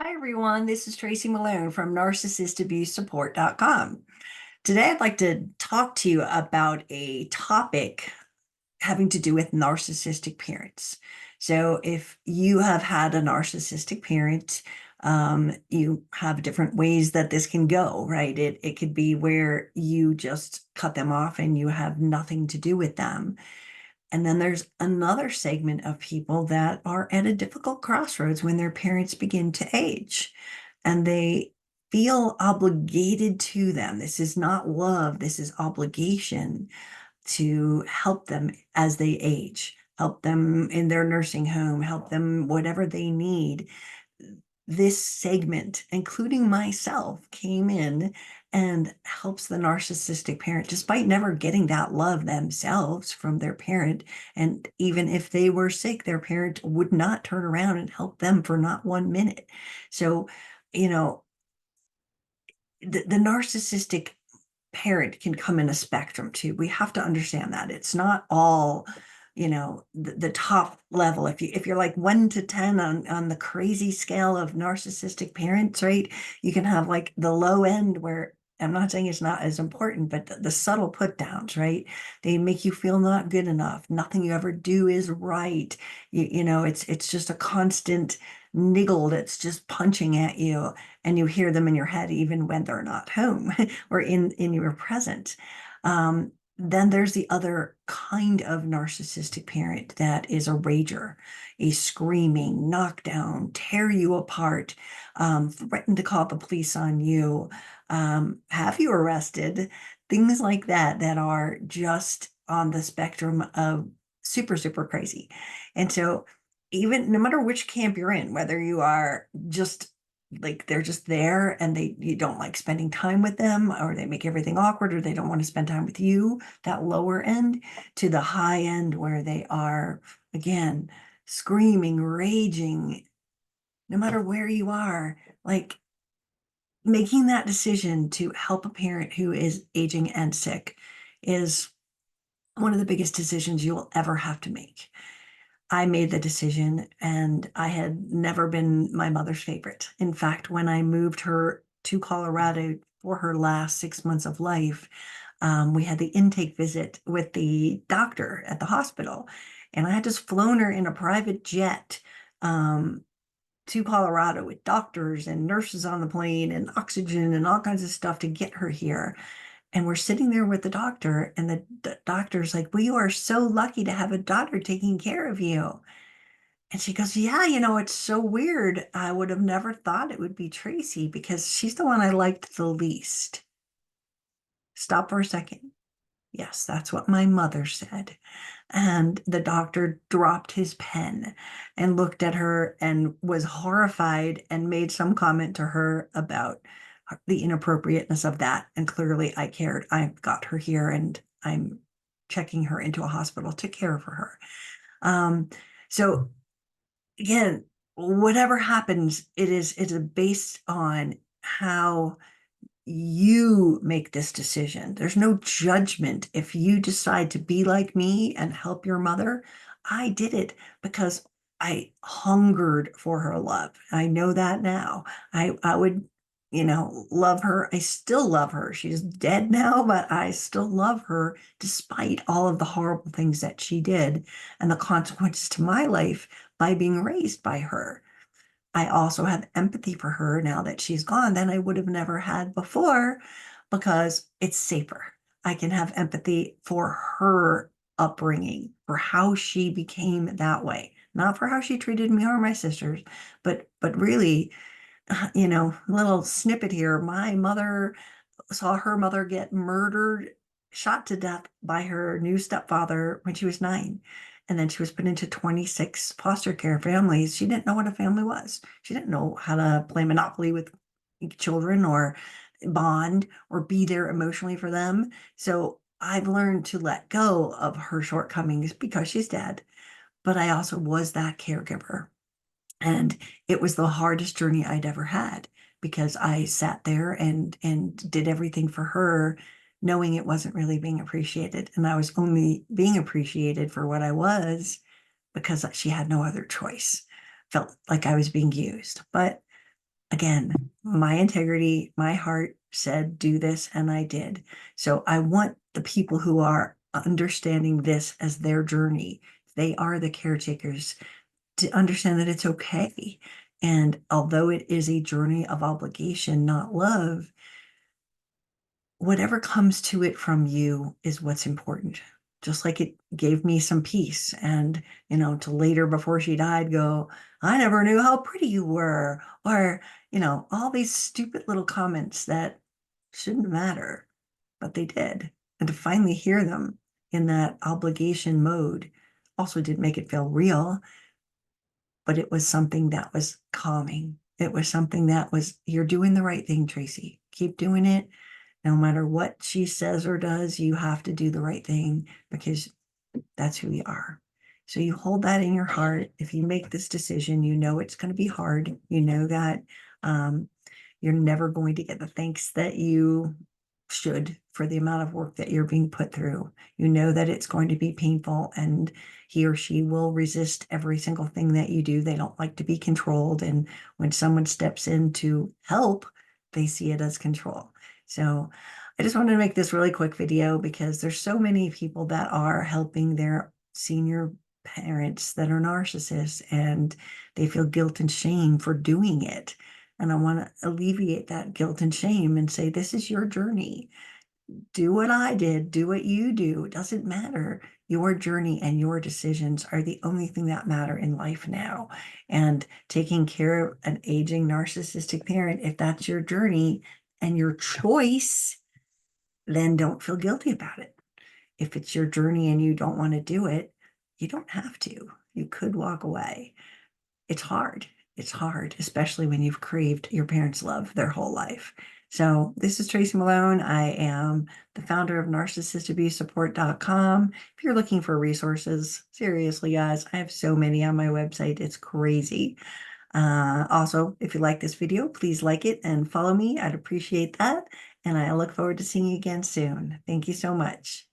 Hi, everyone. This is Tracy Malone from NarcissistAbuseSupport.com. Today, I'd like to talk to you about a topic having to do with narcissistic parents. So, if you have had a narcissistic parent, you have different ways that this can go, right? It could be where you just cut them off and you have nothing to do with them. And then there's another segment of people that are at a difficult crossroads when their parents begin to age and they feel obligated to them. This is not love, this is obligation to help them as they age, help them in their nursing home, help them whatever they need. This segment, including myself, came in and helps the narcissistic parent, despite never getting that love themselves from their parent. And even if they were sick, their parent would not turn around and help them for not 1 minute. So, you know, the narcissistic parent can come in a spectrum too. We have to understand that it's not all, the top level. If you're like 1 to 10 on the crazy scale of narcissistic parents, right? You can have like the low end where I'm not saying it's not as important, but the subtle put downs, right? They make you feel not good enough. Nothing you ever do is right. It's just a constant niggle that's just punching at you, and you hear them in your head even when they're not home or in your present. Then there's the other kind of narcissistic parent that is a rager, a screaming, knockdown, tear you apart, threaten to call the police on you, have you arrested, things like that that are just on the spectrum of super, super crazy. And so even no matter which camp you're in, whether you are just like they're just there and you don't like spending time with them, or they make everything awkward, or they don't want to spend time with you, that lower end, to the high end where they are again screaming, raging, no matter where you are, like making that decision to help a parent who is aging and sick is one of the biggest decisions you will ever have to make. I made the decision, and I had never been my mother's favorite. In fact, when I moved her to Colorado for her last 6 months of life, we had the intake visit with the doctor at the hospital, and I had just flown her in a private jet to Colorado with doctors and nurses on the plane and oxygen and all kinds of stuff to get her here. And we're sitting there with the doctor, and the doctor's like, "Well, you are so lucky to have a daughter taking care of you." And she goes, "Yeah, it's so weird. I would have never thought it would be Tracy because she's the one I liked the least." Stop for a second. Yes, that's what my mother said. And the doctor dropped his pen and looked at her and was horrified and made some comment to her about the inappropriateness of that. And clearly I cared. I got her here and I'm checking her into a hospital to care for her. So again, whatever happens, it's based on how you make this decision. There's no judgment. If you decide to be like me and help your mother, I did it because I hungered for her love. I know that now. I would, love her. I still love her. She's dead now, but I still love her despite all of the horrible things that she did and the consequences to my life by being raised by her. I also have empathy for her now that she's gone than I would have never had before because it's safer. I can have empathy for her upbringing, for how she became that way, not for how she treated me or my sisters, but really, little snippet here. My mother saw her mother get murdered, shot to death by her new stepfather when she was 9. And then she was put into 26 foster care families. She didn't know what a family was. She didn't know how to play Monopoly with children or bond or be there emotionally for them. So I've learned to let go of her shortcomings because she's dead. But I also was that caregiver. And it was the hardest journey I'd ever had because I sat there and did everything for her, knowing it wasn't really being appreciated. And I was only being appreciated for what I was because she had no other choice. Felt like I was being used. But again, my integrity, my heart said, do this, and I did. So I want the people who are understanding this as their journey, they are the caretakers, to understand that it's okay. And although it is a journey of obligation, not love, whatever comes to it from you is what's important. Just like it gave me some peace. And, to later before she died go, I never knew how pretty you were. Or, all these stupid little comments that shouldn't matter, but they did. And to finally hear them in that obligation mode also did make it feel real, but it was something that was calming. It was something that was, you're doing the right thing, Tracy. Keep doing it. No matter what she says or does, you have to do the right thing because that's who you are. So you hold that in your heart. If you make this decision, you know it's going to be hard. You know that um, you're never going to get the thanks that you should for the amount of work that you're being put through. You know that it's going to be painful and he or she will resist every single thing that you do. They don't like to be controlled. And when someone steps in to help, they see it as control. So I just wanted to make this really quick video because there's so many people that are helping their senior parents that are narcissists and they feel guilt and shame for doing it. And I want to alleviate that guilt and shame and say, this is your journey. Do what I did, do what you do. It doesn't matter. Your journey and your decisions are the only thing that matter in life now. And taking care of an aging narcissistic parent, if that's your journey and your choice, then don't feel guilty about it. If it's your journey and you don't want to do it, you don't have to. You could walk away. It's hard. It's hard, especially when you've craved your parents' love their whole life. So this is Tracy Malone. I am the founder of narcissistabusesupport.com. If you're looking for resources, seriously, guys, I have so many on my website. It's crazy. Also, if you like this video, please like it and follow me. I'd appreciate that. And I look forward to seeing you again soon. Thank you so much.